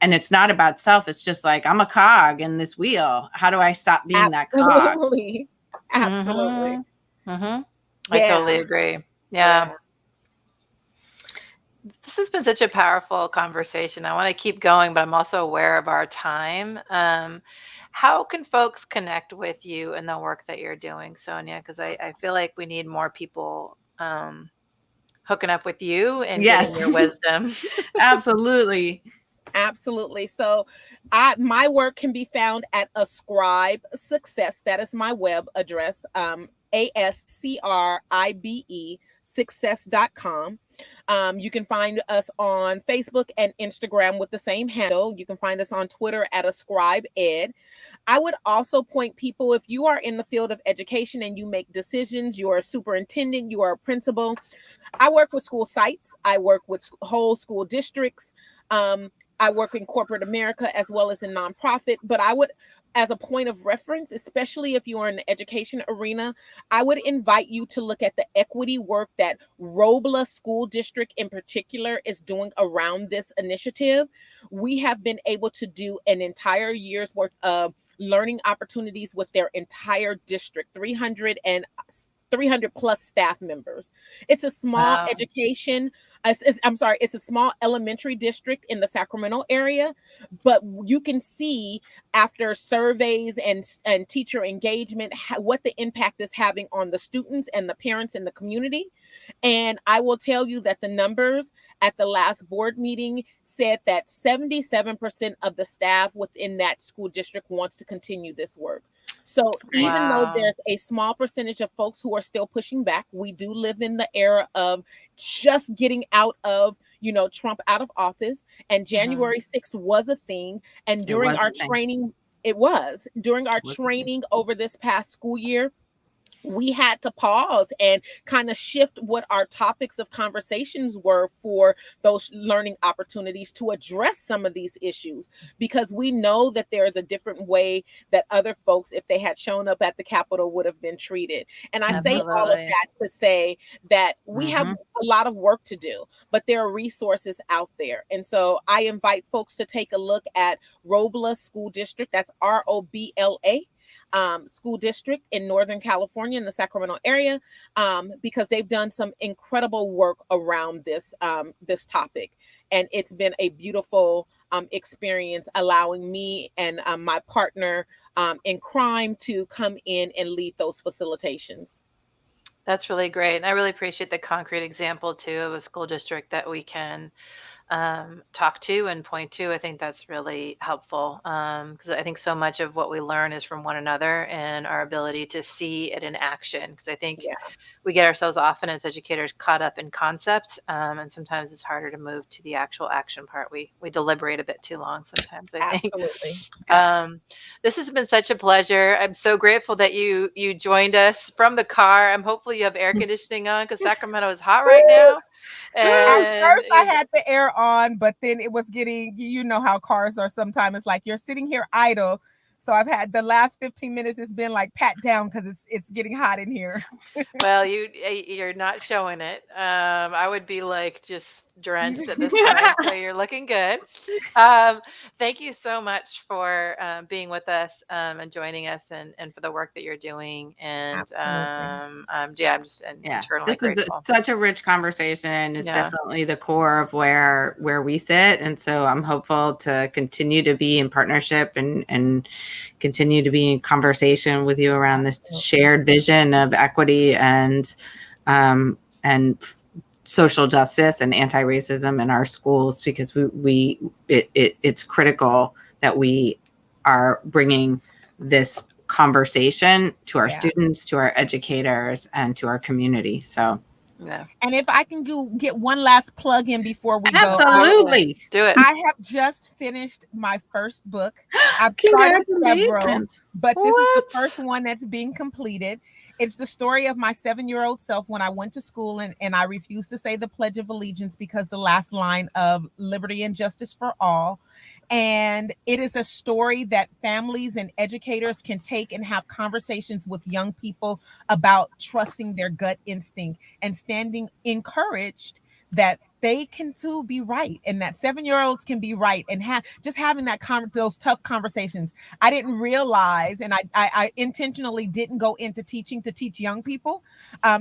and it's not about self, it's just like, I'm a cog in this wheel. How do I stop being that cog? Absolutely. Mm-hmm. Mm-hmm. I totally agree. Yeah. This has been such a powerful conversation. I want to keep going, but I'm also aware of our time. How can folks connect with you and the work that you're doing, Sonia? Because I feel like we need more people hooking up with you and getting your wisdom. Absolutely. Absolutely. So my work can be found at Ascribe Success. That is my web address. ASCRIBE success.com. You can find us on Facebook and Instagram with the same handle. You can find us on Twitter at Ascribe Ed. I would also point people, if you are in the field of education and you make decisions, you are a superintendent, you are a principal. I work with school sites. I work with whole school districts. I work in corporate America as well as in nonprofit, but I would, as a point of reference, especially if you are in the education arena, I would invite you to look at the equity work that Robla School District in particular is doing around this initiative. We have been able to do an entire year's worth of learning opportunities with their entire district, 300 plus staff members. It's a small education. It's a small elementary district in the Sacramento area, but you can see after surveys and teacher engagement what the impact is having on the students and the parents in the community. And I will tell you that the numbers at the last board meeting said that 77% of the staff within that school district wants to continue this work. So even though there's a small percentage of folks who are still pushing back, we do live in the era of just getting out of, Trump out of office. And January 6th was a thing. And during our training, during our training over this past school year, we had to pause and kind of shift what our topics of conversations were for those learning opportunities to address some of these issues, because we know that there is a different way that other folks, if they had shown up at the Capitol, would have been treated. And I say all of that to say that we have a lot of work to do, but there are resources out there. And so I invite folks to take a look at Robla School District. That's ROBLA. School district in Northern California in the Sacramento area, because they've done some incredible work around this topic. And it's been a beautiful experience, allowing me and my partner in crime to come in and lead those facilitations. That's really great. And I really appreciate the concrete example too of a school district that we can talk to and point to. I think that's really helpful, because I think so much of what we learn is from one another and our ability to see it in action. Because I think we get ourselves often as educators caught up in concepts, and sometimes it's harder to move to the actual action part. We deliberate a bit too long sometimes, I think. Absolutely. This has been such a pleasure. I'm so grateful that you joined us from the car. Hopefully you have air conditioning on, because Sacramento is hot right now. And at first I had the air on, but then it was getting, how cars are sometimes. It's like you're sitting here idle. So I've had the last 15 minutes, it's been like pat down because it's getting hot in here. Well, you're not showing it. I would be like just drenched at this point, so you're looking good. Thank you so much for being with us and joining us, and for the work that you're doing. And I'm just internally grateful. Is such a rich conversation. It's definitely the core of where we sit, and so I'm hopeful to continue to be in partnership and continue to be in conversation with you around this shared vision of equity and social justice and anti-racism in our schools, because it's critical that we are bringing this conversation to our students, to our educators, and to our community. So and if I can get one last plug in before we go. Absolutely. Do it. I have just finished my first book. I've started several, but this is the first one that's being completed. It's the story of my 7-year-old self when I went to school and I refused to say the Pledge of Allegiance because the last line of liberty and justice for all. And it is a story that families and educators can take and have conversations with young people about trusting their gut instinct and standing encouraged that they can too be right, and that 7-year-olds can be right, and just having those tough conversations. I didn't realize, and I intentionally didn't go into teaching to teach young people,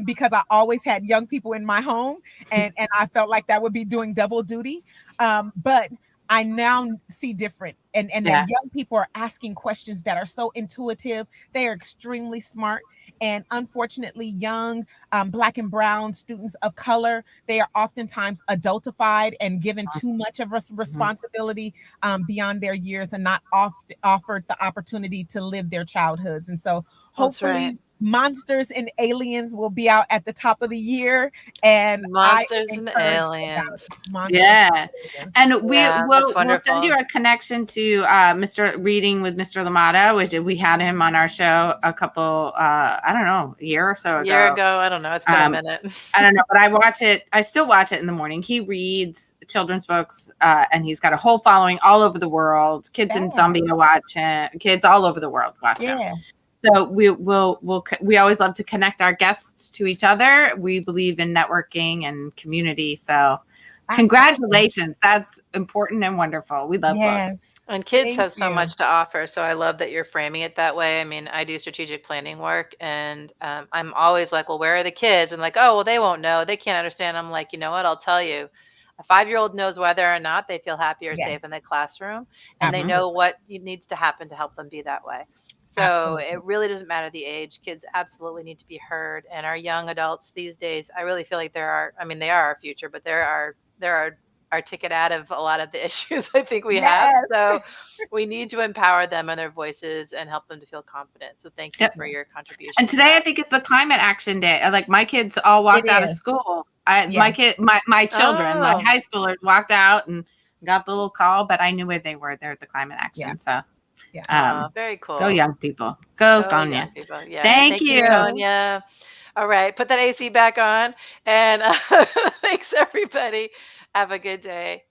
because I always had young people in my home, and I felt like that would be doing double duty. But I now see different, and that young people are asking questions that are so intuitive. They are extremely smart. And unfortunately, young Black and brown students of color, they are oftentimes adultified and given too much of responsibility beyond their years, and not offered the opportunity to live their childhoods. And so hopefully Monsters and Aliens will be out at the top of the year, and Monsters and Aliens. And we'll send you a connection to Mr. Reading with Mr. Lamata, which we had him on our show a couple I don't know, a year or so ago. I don't know, it's been a minute. I don't know, but I still watch it in the morning. He reads children's books, and he's got a whole following all over the world. Kids in Zambia watch him, kids all over the world watch him. So we always love to connect our guests to each other. We believe in networking and community. So congratulations. That's important and wonderful. We love books. And kids have so much to offer. So I love that you're framing it that way. I mean, I do strategic planning work, and I'm always like, well, where are the kids? And like, oh, well, they won't know. They can't understand. I'm like, you know what? I'll tell you. A 5-year-old knows whether or not they feel happy or safe in the classroom, and they know what needs to happen to help them be that way. So it really doesn't matter the age. Kids absolutely need to be heard. And our young adults these days, I really feel like they are our future, but they're our ticket out of a lot of the issues I think we have. So we need to empower them and their voices and help them to feel confident. So thank you for your contribution. And today I think is the Climate Action Day. Like my kids all walked out of school. My children, my high schoolers walked out and got the little call, but I knew where they were. They're at the Climate Action. So very cool. Go young people. Go Sonia. Yeah. Thank you, Sonia. All right, put that AC back on, and thanks everybody. Have a good day.